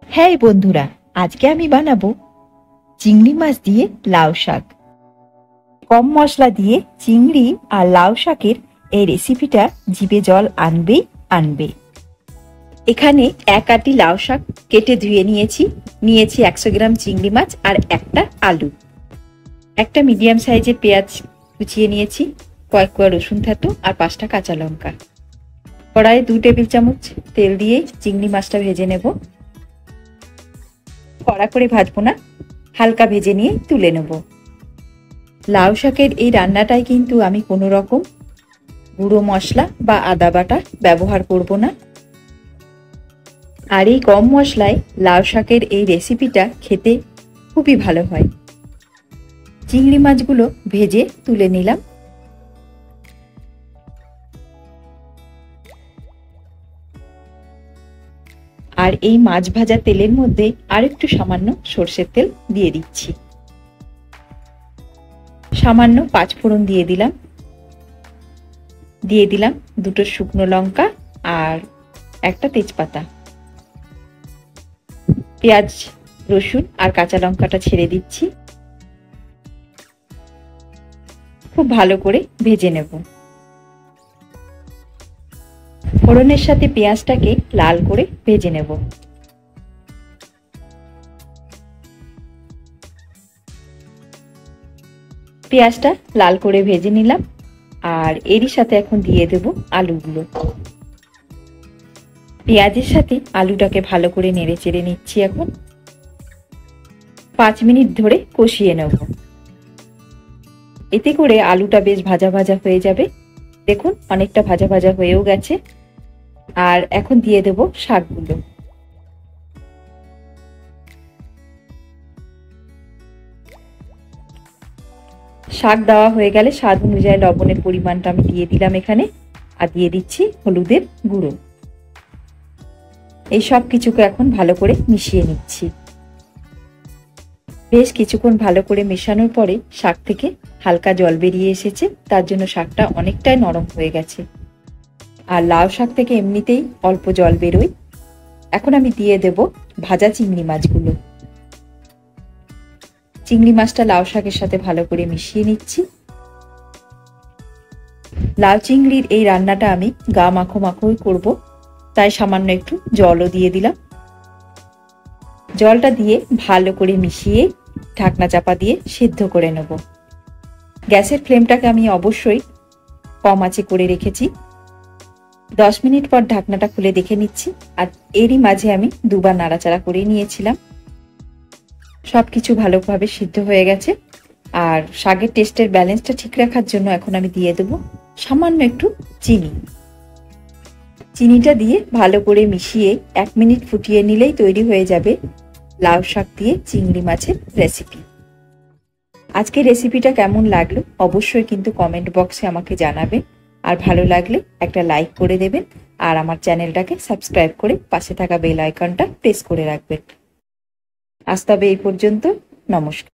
হ্যাঁ বন্ধুরা, আজকে আমি বানাবো চিংড়ি মাছ দিয়ে লাউ শাক। কম মশলা দিয়ে চিংড়ি আর লাউ শাকের এই রেসিপিটা জিভে জল আনবেই আনবে। এখানে এক আটি লাউ শাক কেটে ধুয়ে নিয়েছি। 100 গ্রাম চিংড়ি মাছ আর একটা আলু, একটা মিডিয়াম সাইজের পেঁয়াজ কুচিয়ে নিয়েছি, কয়েক কোয়া রসুন থেতো আর 5টা কাঁচা লঙ্কা। কড়াইয়ে 2 টেবিল চামচ তেল দিয়ে চিংড়ি মাছটা ভেজে নেব। কড়া করে ভাজবো না, হালকা ভেজে নিয়ে তুলে নেব। লাউ শাকের এই রান্নাটাই কিন্তু আমি কোনো রকম গুঁড়ো মশলা বা আদা বাটা ব্যবহার করব না। আর এই কম মশলায় লাউ শাকের এই রেসিপিটা খেতে খুবই ভালো হয়। চিংড়ি মাছগুলো ভেজে তুলে নিলাম। আর এই মাছ ভাজা তেলের মধ্যে আরেকটু সামান্য সর্ষের তেল দিয়ে দিচ্ছি। সামান্য 5 ফোড়ন দিয়ে দিলাম। 2টো শুকনো লঙ্কা আর একটা তেজপাতা। পেঁয়াজ, রসুন আর কাঁচা লঙ্কাটা ছেড়ে দিচ্ছি। খুব ভালো করে ভেজে নেব। ফোড়নের সাথে পেঁয়াজটাকে লাল করে ভেজে নেব। পেঁয়াজটা লাল করে ভেজে নিলাম। আর এরই সাথে এখন দিয়ে দেব আলুগুলো। পেঁয়াজের সাথে আলুটাকে ভালো করে নেড়ে চেড়ে নিচ্ছি। এখন 5 মিনিট ধরে কষিয়ে নেব। এতে করে আলুটা বেশ ভাজা ভাজা হয়ে যাবে। দেখুন অনেকটা ভাজা ভাজা হয়েও গেছে। আর এখন দিয়ে দেব শাকগুলো। শাক দেওয়া হয়ে গেলে স্বাদ অনুযায়ী লবণের পরিমাণটা আমি দিয়ে দিলাম এখানে। আর দিয়ে দিচ্ছি হলুদের গুঁড়ো। এই সব কিছুকে এখন ভালো করে মিশিয়ে নিচ্ছি। বেশ কিছুক্ষণ ভালো করে মেশানোর পরে শাক থেকে হালকা জল বেরিয়ে এসেছে, তার জন্য শাকটা অনেকটাই নরম হয়ে গেছে। আর লাউ শাক থেকে এমনিতেই অল্প জল বেরোয়। এখন আমি দিয়ে দেব ভাজা চিংড়ি মাছগুলো। চিংড়ি মাছটা লাউ শাকের সাথে ভালো করে মিশিয়ে নিচ্ছি। লাউ চিংড়ির এই রান্নাটা আমি গা মাখো মাখোই করব, তাই সামান্য একটু জলও দিয়ে দিলাম। জলটা দিয়ে ভালো করে মিশিয়ে ঢাকনা চাপা দিয়ে সিদ্ধ করে নেব। গ্যাসের ফ্লেমটাকে আমি অবশ্যই কম আঁচে করে রেখেছি। 10 মিনিট পর ঢাকনাটা খুলে দেখে নিচ্ছি। আর এরই মাঝে আমি 2বার নাড়াচাড়া করে নিয়েছিলাম। সবকিছু ভালোভাবে সিদ্ধ হয়ে গেছে। আর শাকের টেস্টের ব্যালেন্সটা ঠিক রাখার জন্য এখন আমি দিয়ে দেব সামান্য একটু চিনি। চিনিটা দিয়ে ভালো করে মিশিয়ে 1 মিনিট ফুটিয়ে নিলেই তৈরি হয়ে যাবে লাউ শাক দিয়ে চিংড়ি মাছের রেসিপি। আজকে রেসিপিটা কেমন লাগলো অবশ্যই কিন্তু কমেন্ট বক্সে আমাকে জানাবেন। আর ভালো লাগলে একটা লাইক করে দেবেন। আর আমার চ্যানেলটাকে সাবস্ক্রাইব করে পাশে থাকা বেল আইকনটা প্রেস করে রাখবেন। আজ তবে এই পর্যন্ত। নমস্কার।